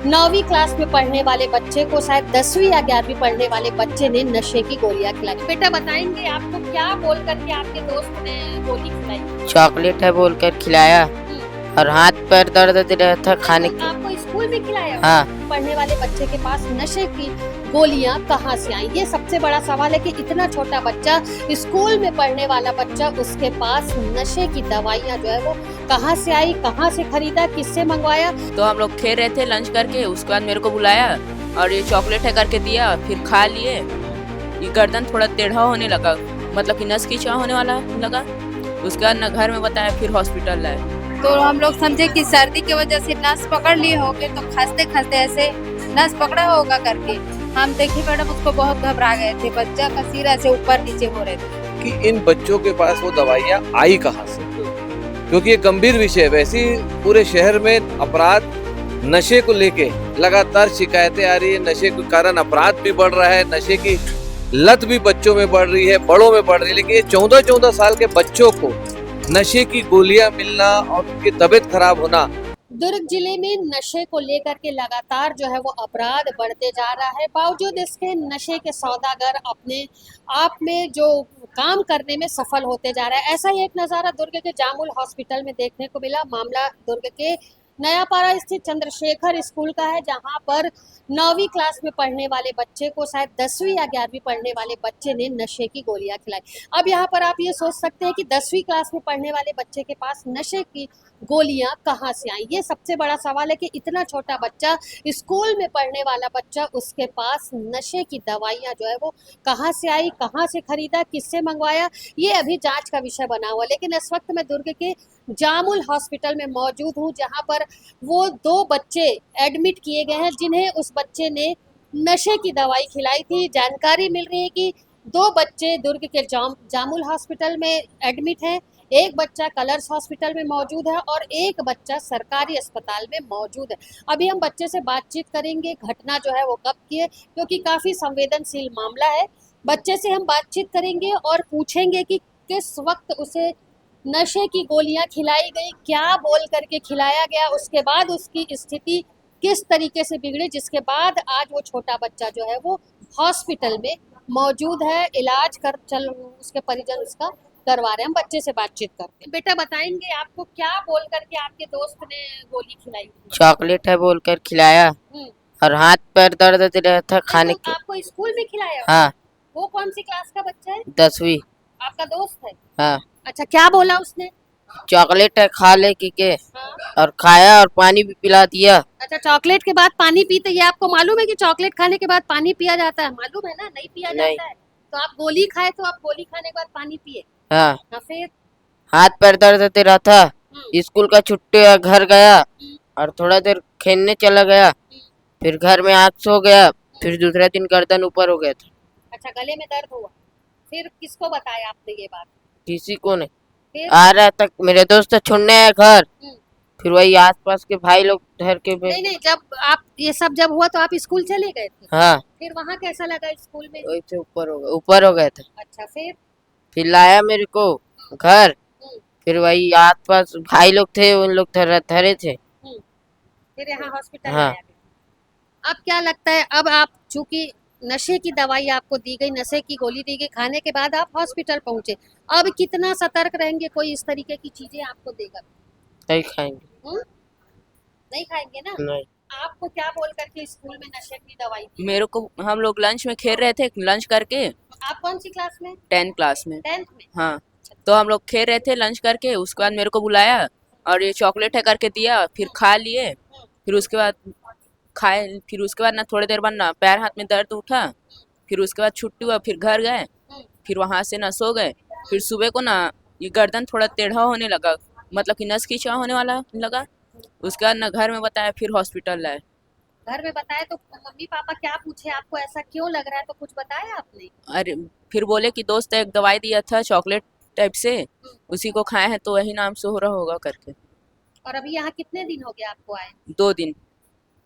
9वीं class में पढ़ने वाले बच्चे को शायद 10वीं या 11वीं पढ़ने वाले बच्चे ने नशे की गोलियां खिलाई। बेटा बताएंगे आपको क्या बोल करके आपके दोस्त ने गोली खिलाई? चॉकलेट है बोलकर खिलाया और हाथ पैर दर्द दे रहा था खाने के। आपको स्कूल में खिलाया? हाँ। पढ़ने वाले बच्चे के पास नशे की गोलियां कहाँ से आई? ये सबसे बड़ा सवाल है कि इतना छोटा बच्चा, स्कूल में पढ़ने वाला बच्चा, उसके पास नशे की दवाइयां जो है वो कहाँ से आई, कहाँ से खरीदा, किससे मंगवाया? तो हम लोग खेल रहे थे लंच करके, उसके बाद मेरे को बुलाया और ये चॉकलेट है करके दिया, फिर खा लिए। ये गर्दन थोड़ा टेढ़ा होने लगा, मतलब कि नस खींचा होने वाला लगा। उसके बाद ना घर में बताया, फिर हॉस्पिटल लाए। तो हम लोग समझे कि सर्दी की वजह से नस पकड़ लिए होंगे, तो खांसते खांसते ऐसे नस पकड़ा होगा करके हम देखिए मैडम उसको बहुत घबरा गए थे। बच्चा का सिर ऐसे ऊपर नीचे हो रहे थे कि इन बच्चों के पास वो दवाइयाँ आई कहाँ से, क्योंकि ये गंभीर विषय है। वैसे ही पूरे शहर में अपराध नशे को लेके लगातार शिकायतें आ रही है। नशे के कारण अपराध भी बढ़ रहा है, नशे की लत भी बच्चों में बढ़ रही है, बड़ों में बढ़ रही है। लेकिन ये 14-14 साल के बच्चों को नशे की गोलियां मिलना और उनकी तबीयत खराब होना। दुर्ग जिले में नशे को लेकर के लगातार जो है वो अपराध बढ़ते जा रहा है। बावजूद इसके नशे के सौदागर अपने आप में जो काम करने में सफल होते जा रहा है। ऐसा ही एक नज़ारा दुर्ग के जामुल हॉस्पिटल में देखने को मिला। मामला दुर्ग के नयापाड़ा स्थित चंद्रशेखर स्कूल का है, जहां पर 9वीं क्लास में पढ़ने वाले बच्चे को शायद 10वीं या 11वीं पढ़ने वाले बच्चे ने नशे की गोलियां खिलाई। अब यहाँ पर आप ये सोच सकते हैं कि 10वीं क्लास में पढ़ने वाले बच्चे के पास नशे की गोलियां कहाँ से आई? ये सबसे बड़ा सवाल है कि इतना छोटा बच्चा, स्कूल में पढ़ने वाला बच्चा, उसके पास नशे की दवाइयां जो है वो कहाँ से आई, कहाँ से खरीदा, किससे मंगवाया, ये अभी जांच का विषय बना हुआ। लेकिन इस वक्त मैं दुर्ग के जामुल हॉस्पिटल में मौजूद हूँ, जहाँ पर वो 2 बच्चे एडमिट किए गए हैं जिन्हें उस बच्चे ने नशे की दवाई खिलाई थी। जानकारी मिल रही है कि 2 बच्चे दुर्ग के जामुल हॉस्पिटल में एडमिट हैं, एक बच्चा कलर्स हॉस्पिटल में मौजूद है और एक बच्चा सरकारी अस्पताल में मौजूद है। अभी हम बच्चे से बातचीत करेंगे, घटना जो है वो कब की है, क्योंकि काफ़ी संवेदनशील मामला है। बच्चे से हम बातचीत करेंगे और पूछेंगे कि किस वक्त उसे नशे की गोलियां खिलाई गई, क्या बोल करके खिलाया गया, उसके बाद उसकी स्थिति किस तरीके से बिगड़ी, जिसके बाद आज वो छोटा बच्चा जो है वो हॉस्पिटल में मौजूद है, इलाज कर चल उसके परिजन उसका करवा रहे हैं। हम बच्चे से बातचीत करते हैं। बेटा बताएंगे आपको क्या बोल करके आपके दोस्त ने गोली खिलाई? चॉकलेट है बोलकर खिलाया और हाथ पैर दर्द दे रहा था खाने के। आपको स्कूल में खिलाया? हाँ। वो कौन सी क्लास का बच्चा है? 10वीं। आपका दोस्त है? हाँ। अच्छा, क्या बोला उसने? चॉकलेट है खा ले के हाँ। और खाया और पानी भी पिला दिया। अच्छा, चॉकलेट के बाद पानी पीते, ये आपको मालूम है कि चॉकलेट खाने के बाद पानी पिया जाता है? मालूम है ना, नहीं पिया जाता है। तो आप गोली खाए, तो आप गोली खाने के बाद पानी पिए? हाँ। फिर हाथ पैर दर्द दे रहा था, स्कूल का छुट्टी हुआ, घर गया और थोड़ा देर खेलने चला गया, फिर घर में आग सो गया, फिर दूसरे दिन गर्दन ऊपर हो गया था। अच्छा, गले में दर्द हुआ, फिर किसको बताया आपने ये बात? किसी को नहीं। फिर आ रहा तक मेरे दोस्त छोड़ने आए घर, फिर वही आसपास के भाई लोग घर के नहीं, जब आप ये सब जब हुआ तो आप स्कूल चले गए थे? हाँ। फिर वहाँ कैसा लगा स्कूल में? वही से ऊपर हो गया था। अच्छा, फिर लाया मेरे को घर, फिर वही आसपास भाई लोग थे, उन लोग धरे थे, फिर यहाँ हॉस्पिटल हाँ। लाया गया। अब क्या लगता है, अब आप चूंकि नशे की दवाई आपको दी गई, नशे की गोली दी गई, खाने के बाद आप हॉस्पिटल पहुंचे, अब कितना सतर्क रहेंगे? कोई इस तरीके की चीजें आपको देगा? नहीं खाएंगे। नहीं खाएंगे ना? नहीं। आपको क्या बोल करके स्कूल में नशे की दवाई दी? मेरे को, हम लोग लंच में खेल रहे थे, लंच करके। आप कौन सी क्लास में? 10th क्लास में। 10th में? हाँ। तो हम लोग खेल रहे थे लंच करके, उसके बाद मेरे को बुलाया और ये चॉकलेट है करके दिया, फिर खा लिए। फिर उसके बाद खाए, फिर उसके बाद ना थोड़ी देर बाद ना पैर हाथ में दर्द उठा, फिर उसके बाद छुट्टी हुआ, फिर घर गए, फिर वहाँ से ना सो गए। फिर सुबह को ना ये गर्दन थोड़ा टेढ़ा होने लगा, मतलब कि नस खींचा होने वाला लगा। उसके बाद ना घर में बताया, फिर हॉस्पिटल लाए। घर में बताया तो मम्मी पापा क्या पूछे आपको, ऐसा क्यों लग रहा है, तो कुछ बताया आपने? अरे फिर बोले कि दोस्त एक दवाई दिया था चॉकलेट टाइप से, उसी को खाए हैं तो वही नाम से हो रहा होगा करके। और अभी यहाँ कितने दिन हो गए आपको आए? 2 दिन।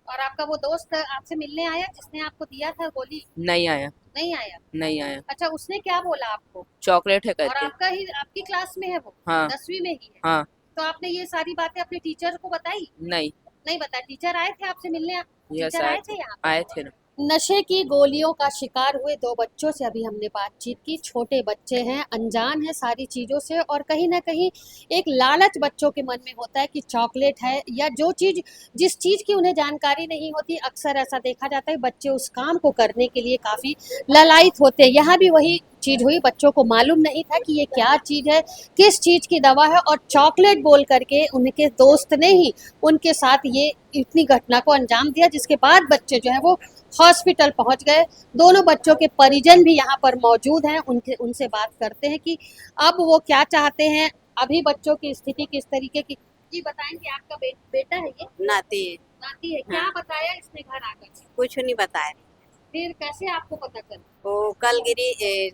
और आपका वो दोस्त आपसे मिलने आया जिसने आपको दिया था गोली? नहीं आया। नहीं आया? नहीं आया। अच्छा, उसने क्या बोला आपको? चॉकलेट है और करके। आपकी क्लास में है वो? हाँ। 10वीं में ही है? हाँ। तो आपने ये सारी बातें अपने टीचर को बताई? नहीं। नहीं बताया? टीचर आए थे आपसे मिलने? यस टीचर आए आए थे थे, यहाँ? आए थे ना। नशे की गोलियों का शिकार हुए 2 बच्चों से अभी हमने बातचीत की। छोटे बच्चे हैं, अनजान हैं सारी चीज़ों से और कहीं न कहीं एक लालच बच्चों के मन में होता है कि चॉकलेट है या जिस चीज़ की उन्हें जानकारी नहीं होती, अक्सर ऐसा देखा जाता है बच्चे उस काम को करने के लिए काफ़ी ललायत होते हैं। यहाँ भी वही चीज़ हुई, बच्चों को मालूम नहीं था कि ये क्या चीज़ है, किस चीज़ की दवा है और चॉकलेट बोल करके उनके दोस्त ने ही उनके साथ ये इतनी घटना को अंजाम दिया, जिसके बाद बच्चे जो है वो हॉस्पिटल पहुंच गए। दोनों बच्चों के परिजन भी यहाँ पर मौजूद हैं, उनसे बात करते हैं कि अब वो क्या चाहते हैं, अभी बच्चों की स्थिति किस तरीके की। जी बताएंगे, आपका बेटा है ये? नाती नाती है। क्या बताया इसने घर आकर? कुछ नहीं बताया। फिर कैसे आपको पता चला? वो कल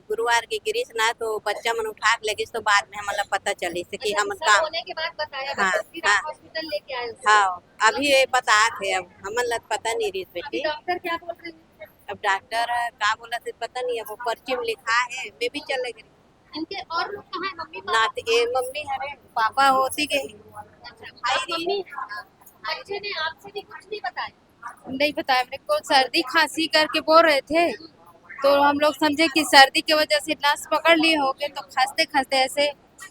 गुरुवार की गिरीश ना तो बच्चा मन उठा के लगी तो बाद में हमारा पता चली से कि अच्छा, हम सब काम होने के बाद बताया हाँ, बच्चा, फिर आप हॉस्पिटल लेके आए उसको? हाँ अभी ये बता थे। अब हमन लग पता नहीं रही अभी बेटी। डॉक्टर क्या बोल रहे हैं? अब डॉक्टर का बोला थे पता नहीं है। वो पर्ची में लिखा है मैं भी चले गई। इनके और लोग कहाँ है? Mummy papa? नाती ये मम्मी है पापा होती गई। अच्छा, और मम्मी? बच्चे ने आपसे भी कुछ नहीं बताया? नहीं बताया मेरे को, सर्दी खांसी करके बोल रहे थे तो हम लोग समझे कि सर्दी की वजह से नस पकड़ लिए होंगे तो खांसते खांसते ऐसे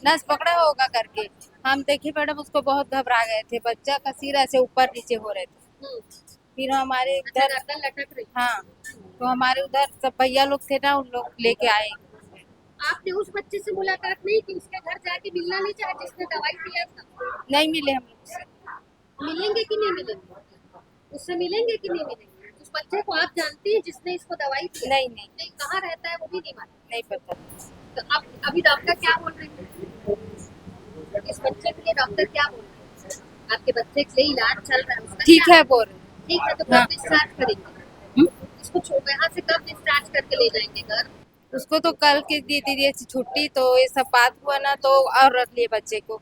नस पकड़ा होगा करके हम देखे मैडम उसको बहुत घबरा गए थे। बच्चा का सिर ऐसे ऊपर नीचे हो रहे थे। हम्म, फिर हमारे अच्छा, उधर गर्दन लटक रही। हाँ तो हमारे उधर सब भैया लोग थे ना, उन लोग लेके आए। आपने उस बच्चे से मुलाकात नहीं की? उसके घर जाके मिलना नहीं चाहे जिसने दवाई दिया था? नहीं मिले हम लोग से। मिलेंगे कि नहीं मिलेंगे? उससे मिलेंगे कि नहीं मिलेंगे? उस बच्चे को आप जानती है जिसने इसको दवाई दी? नहीं नहीं नहीं, कहाँ रहता है वो भी नहीं मालूम। नहीं पता। तो अब अभी डॉक्टर क्या बोल रहे हैं? इस बच्चे के लिए डॉक्टर क्या बोल रहे हैं? आपके बच्चे के लिए इलाज चल रहा है उसका? ठीक क्या? है बोल रहे। ठीक है, तो हाँ। कब डिस्चार्ज करेंगे? इसको यहाँ से कब डिस्चार्ज करके ले जाएंगे घर? उसको तो कल के दी दीदी छुट्टी, तो ये सब बात हुआ ना तो और रख लिए बच्चे को।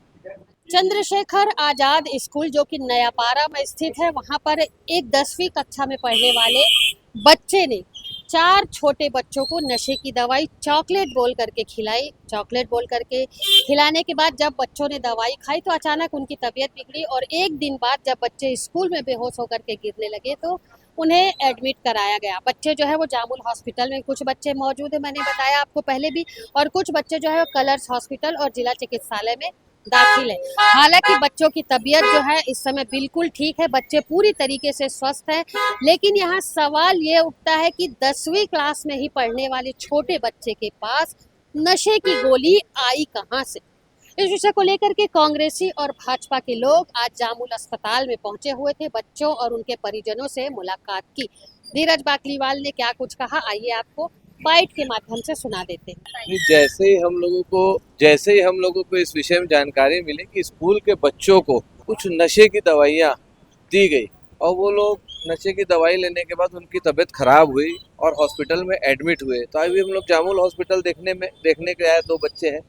चंद्रशेखर आजाद स्कूल जो कि नयापारा में स्थित है, वहां पर एक 10वीं कक्षा में पढ़ने वाले बच्चे ने 4 छोटे बच्चों को नशे की दवाई चॉकलेट बोल करके खिलाई। चॉकलेट बोल करके खिलाने के बाद जब बच्चों ने दवाई खाई तो अचानक उनकी तबीयत बिगड़ी और एक दिन बाद जब बच्चे स्कूल में बेहोश होकर के गिरने लगे तो उन्हें एडमिट कराया गया। बच्चे जो है वो जामुल हॉस्पिटल में, कुछ बच्चे मौजूद है, मैंने बताया आपको पहले भी, और कुछ बच्चे जो है कलर्स हॉस्पिटल और जिला चिकित्सालय में दाखिल है। हालांकि बच्चों की तबीयत जो है इस समय बिल्कुल ठीक है, बच्चे पूरी तरीके से स्वस्थ हैं, लेकिन यहाँ सवाल ये उठता है कि 10वीं क्लास में ही पढ़ने वाले छोटे बच्चे के पास नशे की गोली आई कहाँ से? इस विषय को लेकर के कांग्रेसी और भाजपा के लोग आज जामुल अस्पताल में पहुंचे हुए थे। बच्चों और उनके परिजनों से मुलाकात की। धीरज बाकलीवाल ने क्या कुछ कहा, आइए आपको बाइट के माध्यम से सुना देते हैं। जैसे ही हम लोगों को इस विषय में जानकारी मिली कि स्कूल के बच्चों को कुछ नशे की दवाइयाँ दी गई और वो लोग नशे की दवाई लेने के बाद उनकी तबीयत खराब हुई और हॉस्पिटल में एडमिट हुए, तो अभी हम लोग जामुल हॉस्पिटल देखने के आए। 2 बच्चे हैं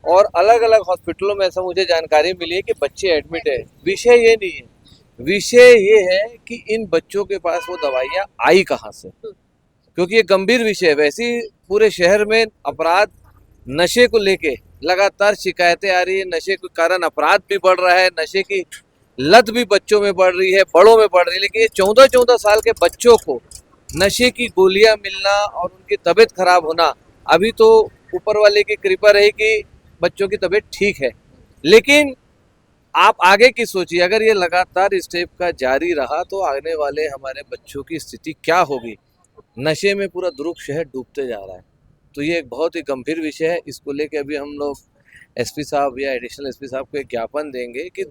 और अलग अलग हॉस्पिटलों में ऐसा मुझे जानकारी मिली है कि बच्चे एडमिट है। विषय ये नहीं है, विषय ये है कि इन बच्चों के पास वो दवाइयाँ आई कहाँ से, क्योंकि ये गंभीर विषय है। वैसे ही पूरे शहर में अपराध नशे को लेके लगातार शिकायतें आ रही है। नशे के कारण अपराध भी बढ़ रहा है, नशे की लत भी बच्चों में बढ़ रही है, बड़ों में बढ़ रही है। लेकिन ये 14-14 साल के बच्चों को नशे की गोलियां मिलना और उनकी तबीयत खराब होना, अभी तो ऊपर वाले की कृपा रही कि बच्चों की तबीयत ठीक है, लेकिन आप आगे की सोचिए, अगर ये लगातार इस टाइप का जारी रहा तो आने वाले हमारे बच्चों की स्थिति क्या होगी। नशे में पूरा दुर्ग शहर डूबते जा रहा है, तो ये एक बहुत ही गंभीर विषय है। इसको लेके अभी हम लोग एसपी साहब या एडिशनल एसपी साहब को एक ज्ञापन देंगे कि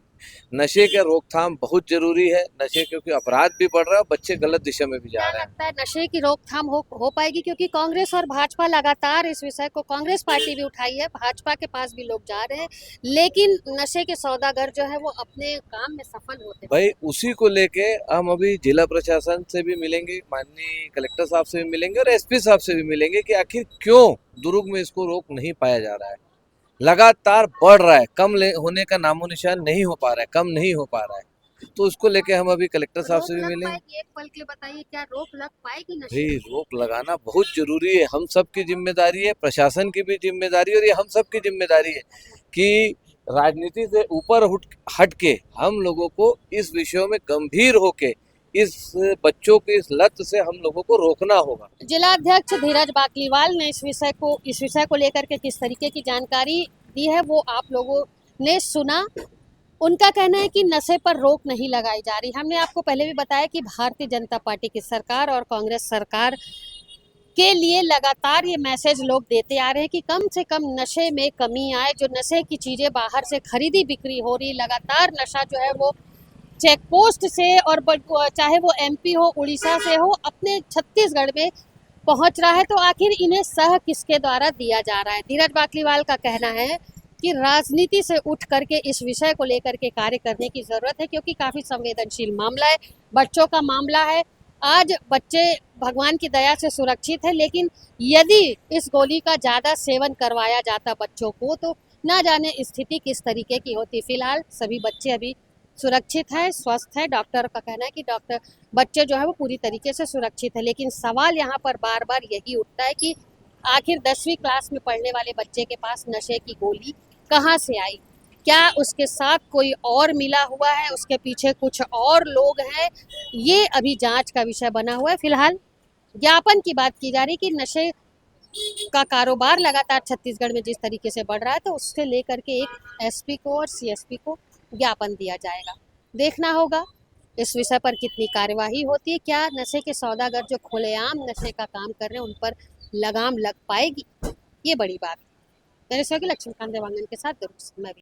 नशे का रोकथाम बहुत जरूरी है। नशे क्योंकि अपराध भी बढ़ रहा है, बच्चे गलत दिशा में भी जा क्या रहे हैं। लगता है नशे की रोकथाम हो पाएगी? क्योंकि कांग्रेस और भाजपा लगातार इस विषय को, कांग्रेस पार्टी भी उठाई है, भाजपा के पास भी लोग जा रहे हैं, लेकिन नशे के सौदागर जो है वो अपने काम में सफल होते हैं। भाई उसी को लेके हम अभी जिला प्रशासन से भी मिलेंगे, माननीय कलेक्टर साहब से भी मिलेंगे और एसपी साहब से भी मिलेंगे कि आखिर क्यों दुर्ग में इसको रोक नहीं पाया जा रहा है। लगातार बढ़ रहा है, कम होने का नामो निशान नहीं हो पा रहा है, कम नहीं हो पा रहा है, तो उसको लेके हम अभी कलेक्टर साहब से भी मिलेंगे। एक पल के लिए बताइए, क्या रोक लग पाएगी नशे? भाई रोक लगाना बहुत जरूरी है, हम सब की जिम्मेदारी है, प्रशासन की भी जिम्मेदारी और ये हम सब की जिम्मेदारी है कि राजनीति से ऊपर हट के हम लोगों को इस विषयों में गंभीर होके इस बच्चों की इस लत से हम लोगों को रोकना होगा। जिला अध्यक्ष धीरज बाकलीवाल ने इस विषय को लेकर के किस तरीके की जानकारी दी है वो आप लोगों ने सुना। उनका कहना है कि नशे पर रोक नहीं लगाई जा रही। हमने आपको पहले भी बताया कि भारतीय जनता पार्टी की सरकार और कांग्रेस सरकार के लिए लगातार ये मैसेज लोग देते आ रहे हैं कि कम से कम नशे में कमी आए। जो नशे की चीज़ें बाहर से खरीदी बिक्री हो रही, लगातार नशा जो है वो चेक पोस्ट से और चाहे वो एमपी हो, उड़ीसा से हो, अपने छत्तीसगढ़ में पहुंच रहा है, तो आखिर इन्हें सह किसके द्वारा दिया जा रहा है। धीरज बाकलीवाल का कहना है कि राजनीति से उठ करके इस विषय को लेकर के कार्य करने की ज़रूरत है, क्योंकि काफ़ी संवेदनशील मामला है, बच्चों का मामला है। आज बच्चे भगवान की दया से सुरक्षित है, लेकिन यदि इस गोली का ज़्यादा सेवन करवाया जाता बच्चों को तो ना जाने स्थिति किस तरीके की होती। फिलहाल सभी बच्चे अभी सुरक्षित है, स्वस्थ है। डॉक्टर का कहना है कि बच्चे जो है वो पूरी तरीके से सुरक्षित है, लेकिन सवाल यहाँ पर बार बार यही उठता है कि आखिर 10वीं क्लास में पढ़ने वाले बच्चे के पास नशे की गोली कहाँ से आई? क्या उसके साथ कोई और मिला हुआ है, उसके पीछे कुछ और लोग हैं? ये अभी जांच का विषय बना हुआ है। फिलहाल ज्ञापन की बात की जा रही कि नशे का कारोबार लगातार छत्तीसगढ़ में जिस तरीके से बढ़ रहा है, तो उससे लेकर के एक एसपी को और सीएसपी को ज्ञापन दिया जाएगा। देखना होगा इस विषय पर कितनी कार्यवाही होती है। क्या नशे के सौदागर जो खुलेआम नशे का काम कर रहे हैं उन पर लगाम लग पाएगी, ये बड़ी बात है। मेरे सहयोगी लक्ष्मीकांत देवांगन के साथ दुर्ग से मैं भी।